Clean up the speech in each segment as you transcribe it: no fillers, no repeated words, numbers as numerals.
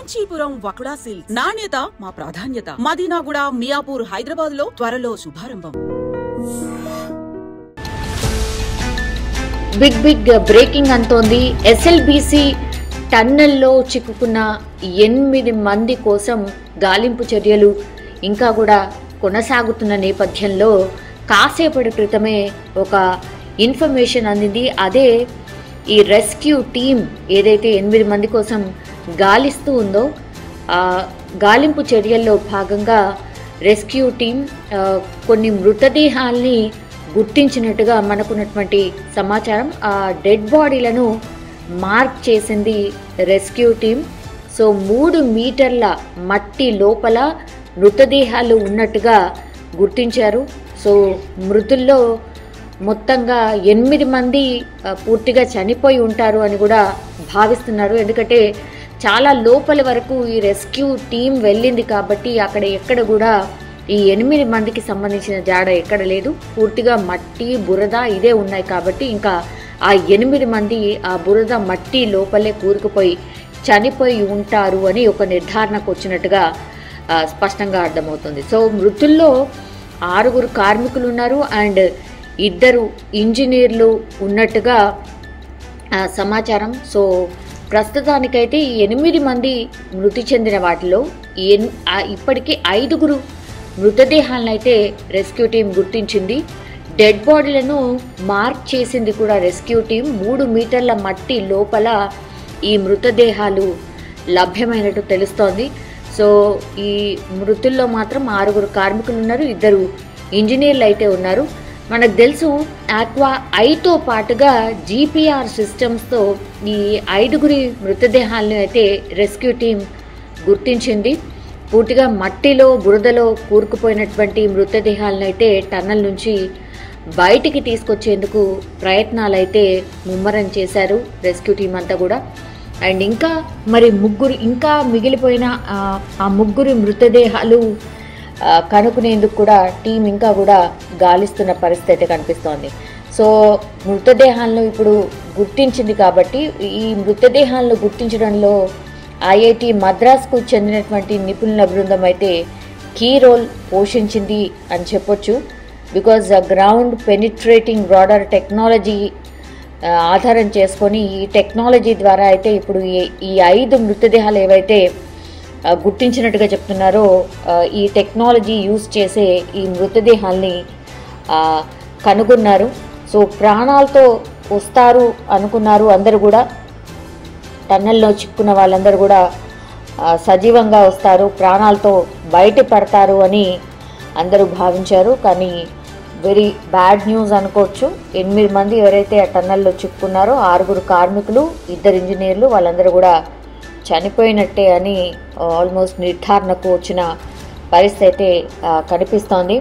Kanchipuram వకుడా silks నాణ్యత మా ప్రాధాన్యత. మదీనాగూడ, మియాపూర్, హైదరాబాద్ లో త్వరలో శుభారంభం. బిగ్ బ్రేకింగ్ అంటోంది. ఎస్ఎల్బీసీ టన్నెల్లో చిక్కుకున్న 8 మంది కోసం గాలింపు చర్యలు ఇంకా కూడా కొనసాగుతున్న నేపథ్యంలో కాసేపటి క్రితమే ఒక ఇన్ఫర్మేషన్ అందింది. అదే ఈ రెస్క్యూ టీం ఏదైతే 8 మంది కోసం గాలిస్తూ ఉందో ఆ గాలింపు చర్యల్లో భాగంగా రెస్క్యూ టీం కొన్ని మృతదేహాల్ని గుర్తించినట్టుగా మనకున్నటువంటి సమాచారం. ఆ డెడ్ బాడీలను మార్క్ చేసింది రెస్క్యూ టీం. సో 3 మీటర్ల మట్టి లోపల మృతదేహాలు ఉన్నట్టుగా గుర్తించారు. సో మృతుల్లో మొత్తంగా 8 మంది పూర్తిగా చనిపోయి ఉంటారు అని కూడా భావిస్తున్నారు. ఎందుకంటే చాలా లోపల వరకు ఈ రెస్క్యూ టీం వెళ్ళింది కాబట్టి అక్కడ ఎక్కడ కూడా ఈ 8 మందికి సంబంధించిన జాడ ఎక్కడ లేదు. పూర్తిగా మట్టి, బురద ఇదే ఉన్నాయి కాబట్టి ఇంకా ఆ 8 మంది ఆ బురద మట్టి లోపలే కూరుకుపోయి చనిపోయి ఉంటారు అని ఒక నిర్ధారణకు వచ్చినట్టుగా స్పష్టంగా అర్థమవుతుంది. సో మృతుల్లో 6 కార్మికులు ఉన్నారు అండ్ 2 ఇంజనీర్లు ఉన్నట్టుగా సమాచారం. సో ప్రస్తుతానికైతే ఈ 8 మంది మృతి చెందిన వాటిలో ఇప్పటికీ 5 మృతదేహాలను అయితే రెస్క్యూ టీం గుర్తించింది. డెడ్ బాడీలను మార్క్ చేసింది కూడా రెస్క్యూ టీం. 3 మీటర్ల మట్టి లోపల ఈ మృతదేహాలు లభ్యమైనట్టు తెలుస్తోంది. సో ఈ మృతుల్లో మాత్రం 6 కార్మికులు ఉన్నారు, 2 ఇంజనీర్లు అయితే ఉన్నారు. మనకు తెలుసు ఆక్వా ఐతో పాటుగా జీపీఆర్ సిస్టమ్స్తో ఈ 5 మృతదేహాలను అయితే రెస్క్యూ టీం గుర్తించింది. పూర్తిగా మట్టిలో, బురదలో కూరుకుపోయినటువంటి మృతదేహాలను అయితే టన్నల్ నుంచి బయటికి తీసుకొచ్చేందుకు ప్రయత్నాలు అయితే ముమ్మరం చేశారు రెస్క్యూ టీం అంతా కూడా. అండ్ ఇంకా ఇంకా మిగిలిపోయిన ఆ 3 మృతదేహాలు కనుక్కునేందుకు కూడా టీం ఇంకా కూడా గాలిస్తున్న పరిస్థితి అయితే కనిపిస్తోంది. సో మృతదేహాలను ఇప్పుడు గుర్తించింది కాబట్టి ఈ మృతదేహాలను గుర్తించడంలో ఐఐటి మద్రాస్కు చెందినటువంటి నిపుణుల బృందం అయితే కీ రోల్ పోషించింది అని చెప్పొచ్చు. Because ground penetrating radar technology ఆధారం చేసుకొని ఈ టెక్నాలజీ ద్వారా అయితే ఇప్పుడు ఈ 5 మృతదేహాలు ఏవైతే గుర్తించినట్టుగా చెప్తున్నారో ఈ టెక్నాలజీ యూజ్ చేసే ఈ మృతదేహాల్ని కనుగొన్నారు. సో ప్రాణాలతో వస్తారు అనుకున్నారు అందరూ కూడా. టన్నెల్లో చిక్కున్న వాళ్ళందరూ కూడా సజీవంగా వస్తారు, ప్రాణాలతో బయటపడతారు అని అందరూ భావించారు. కానీ వెరీ బ్యాడ్ న్యూస్ అనుకోవచ్చు. 8 మంది ఎవరైతే ఆ టన్నెల్లో చిక్కున్నారో 6 కార్మికులు, 2 ఇంజనీర్లు వాళ్ళందరూ కూడా చనిపోయినట్టే అని ఆల్మోస్ట్ నిర్ధారణకు వచ్చిన పరిస్థితి అయితే కనిపిస్తోంది.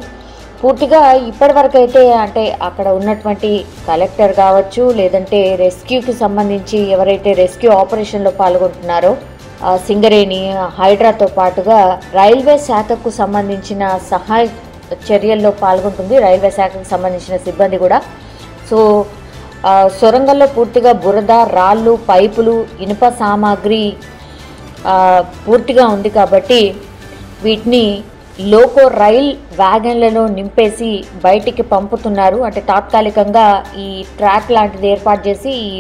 పూర్తిగా ఇప్పటివరకు అయితే అంటే అక్కడ ఉన్నటువంటి కలెక్టర్ కావచ్చు, లేదంటే రెస్క్యూకి సంబంధించి ఎవరైతే రెస్క్యూ ఆపరేషన్లో పాల్గొంటున్నారో సింగరేణి, హైడ్రాతో పాటుగా రైల్వే శాఖకు సంబంధించిన సహాయ చర్యల్లో పాల్గొంటుంది రైల్వే శాఖకు సంబంధించిన సిబ్బంది కూడా. సో సొరంగంలో పూర్తిగా బురద, రాళ్ళు, పైపులు, ఇనుప సామాగ్రి పూర్తిగా ఉంది కాబట్టి వీటిని లోకో రైల్ వ్యాగన్లలో నింపేసి బయటికి పంపుతున్నారు. అంటే తాత్కాలికంగా ఈ ట్రాక్ లాంటిది ఏర్పాటు చేసి ఈ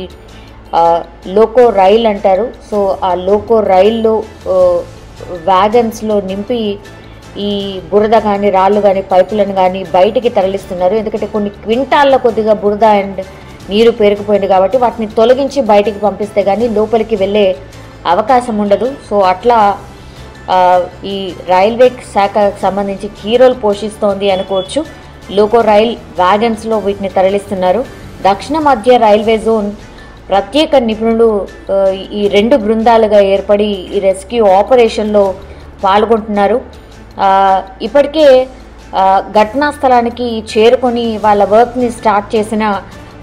లోకో రైల్ అంటారు. సో ఆ లోకో రైల్లో వ్యాగన్స్లో నింపి ఈ బురద కానీ, రాళ్ళు కానీ, పైపులను కానీ బయటికి తరలిస్తున్నారు. ఎందుకంటే కొన్ని క్వింటాళ్ళ కొద్దిగా బురద అండ్ నీరు పేరుకుపోయింది కాబట్టి వాటిని తొలగించి బయటికి పంపిస్తే కానీ లోపలికి వెళ్ళే అవకాశం ఉండదు. సో అట్లా ఈ రైల్వే శాఖకు సంబంధించి కీ రోల్ పోషిస్తోంది అనుకోవచ్చు. లోకో రైల్ వ్యాగన్స్లో వీటిని తరలిస్తున్నారు. దక్షిణ మధ్య రైల్వే జోన్ ప్రత్యేక నిపుణులు ఈ 2 బృందాలుగా ఏర్పడి ఈ రెస్క్యూ ఆపరేషన్లో పాల్గొంటున్నారు. ఇప్పటికే ఘటనా స్థలానికి చేరుకొని వాళ్ళ వర్క్ని స్టార్ట్ చేసిన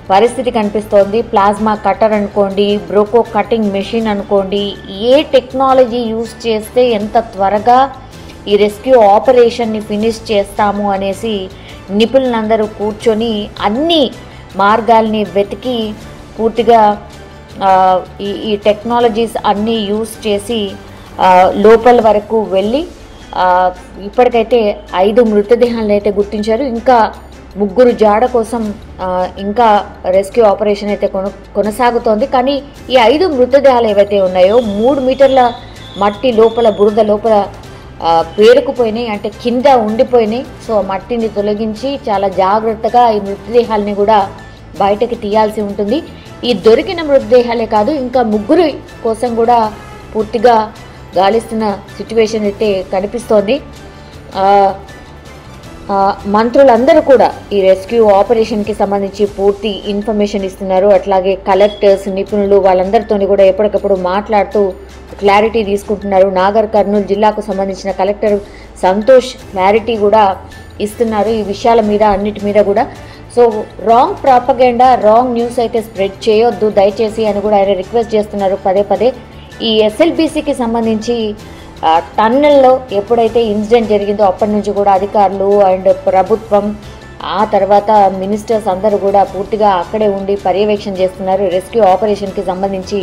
పరిస్థితి కనిపిస్తోంది. ప్లాస్మా కటర్ అనుకోండి, బ్రోకో కటింగ్ మెషిన్ అనుకోండి, ఏ టెక్నాలజీ యూజ్ చేస్తే ఎంత త్వరగా ఈ రెస్క్యూ ఆపరేషన్ని ఫినిష్ చేస్తాము అనేసి నిపుణులందరూ కూర్చొని అన్ని మార్గాల్ని వెతికి పూర్తిగా ఈ టెక్నాలజీస్ అన్నీ యూజ్ చేసి లోపల వరకు వెళ్ళి ఇప్పటికైతే 5 మృతదేహాలను అయితే గుర్తించారు. ఇంకా 3 జాడ కోసం ఇంకా రెస్క్యూ ఆపరేషన్ అయితే కొనసాగుతోంది. కానీ ఈ 5 మృతదేహాలు ఏవైతే ఉన్నాయో 3 మీటర్ల మట్టి లోపల, బురద లోపల పేరుకుపోయినాయి, అంటే కింద ఉండిపోయినాయి. సో మట్టిని తొలగించి చాలా జాగ్రత్తగా ఈ మృతదేహాలని కూడా బయటకి తీయాల్సి ఉంటుంది. ఈ దొరికిన మృతదేహాలే కాదు, ఇంకా 3 కోసం కూడా పూర్తిగా గాలిస్తున్న సిచ్యువేషన్ అయితే కనిపిస్తోంది. మంత్రులందరూ కూడా ఈ రెస్క్యూ ఆపరేషన్కి సంబంధించి పూర్తి ఇన్ఫర్మేషన్ ఇస్తున్నారు. అట్లాగే కలెక్టర్స్, నిపుణులు వాళ్ళందరితో కూడా ఎప్పటికప్పుడు మాట్లాడుతూ క్లారిటీ తీసుకుంటున్నారు. నాగర్ కర్నూలు జిల్లాకు సంబంధించిన కలెక్టర్ సంతోష్ క్లారిటీ కూడా ఇస్తున్నారు ఈ విషయాల మీద, అన్నిటి మీద కూడా. So wrong propaganda, wrong news అయితే స్ప్రెడ్ చేయొద్దు దయచేసి అని కూడా ఆయన రిక్వెస్ట్ చేస్తున్నారు పదే. ఈ ఎస్ఎల్బీసీకి సంబంధించి టన్నెల్లో ఎప్పుడైతే ఇన్సిడెంట్ జరిగిందో అప్పటి నుంచి కూడా అధికారులు అండ్ ప్రభుత్వం, ఆ తర్వాత మినిస్టర్స్ అందరూ కూడా పూర్తిగా అక్కడే ఉండి పర్యవేక్షణ చేస్తున్నారు. రెస్క్యూ ఆపరేషన్కి సంబంధించి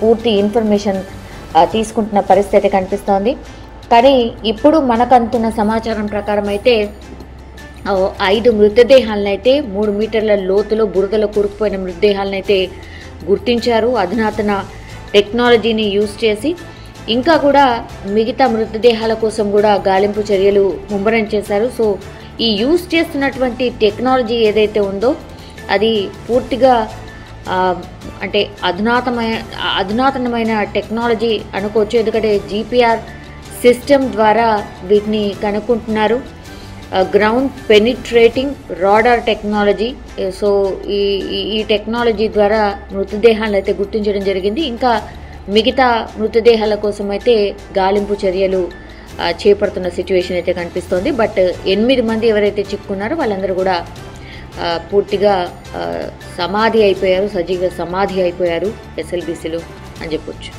పూర్తి ఇన్ఫర్మేషన్ తీసుకుంటున్న పరిస్థితి కనిపిస్తోంది. కానీ ఇప్పుడు మనకంతున్న సమాచారం ప్రకారం అయితే 5 మృతదేహాలను అయితే 3 మీటర్ల లోతులో బురదలో కూరుకుపోయిన మృతదేహాలను అయితే గుర్తించారు. అధునాతన టెక్నాలజీని యూజ్ చేసి ఇంకా కూడా మిగతా మృతదేహాల కోసం కూడా గాలింపు చర్యలు ముమ్మరం చేశారు. సో ఈ యూజ్ చేస్తున్నటువంటి టెక్నాలజీ ఏదైతే ఉందో అది పూర్తిగా అంటే అధునాతనమైన టెక్నాలజీ అనుకోవచ్చు. ఎందుకంటే జీపీఆర్ సిస్టమ్ ద్వారా వీటిని కనుక్కుంటున్నారు. Ground penetrating radar technology. So ఈ టెక్నాలజీ ద్వారా మృతదేహాలను అయితే గుర్తించడం జరిగింది. ఇంకా మిగతా మృతదేహాల కోసం అయితే గాలింపు చర్యలు చేపడుతున్న సిచ్యువేషన్ అయితే కనిపిస్తోంది. బట్ 8 మంది ఎవరైతే చిక్కున్నారో వాళ్ళందరూ కూడా పూర్తిగా సమాధి అయిపోయారు, సజీవ సమాధి అయిపోయారు ఎస్ఎల్బీసీలో అని చెప్పొచ్చు.